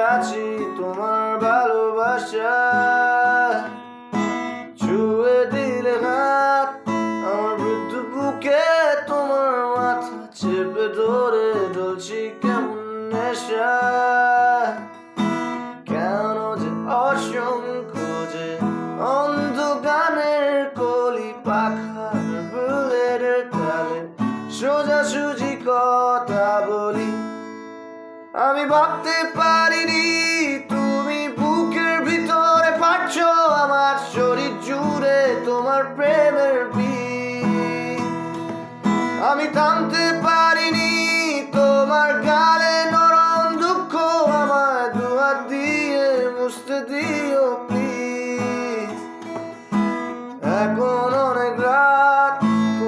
আছি তোমার ভালোবাসা ছুঁয়ে দিলে হাত আমার বৃদ্ধ বুকে তোমার মাথা চেপে ধরে ঢলছি কেমন নেশা কেন যে অসংখ্য যে অন্ধ গানের কলি পাখার বুলেটের তালে সোজাসুজি কথা বলি আমি ভাবতে পারিনি তুমি বুকের ভিতরে পাচ্ছ আমার শরীর জুড়ে তোমার প্রেমের বীজ আমি থামতে পারিনি তোমার গালে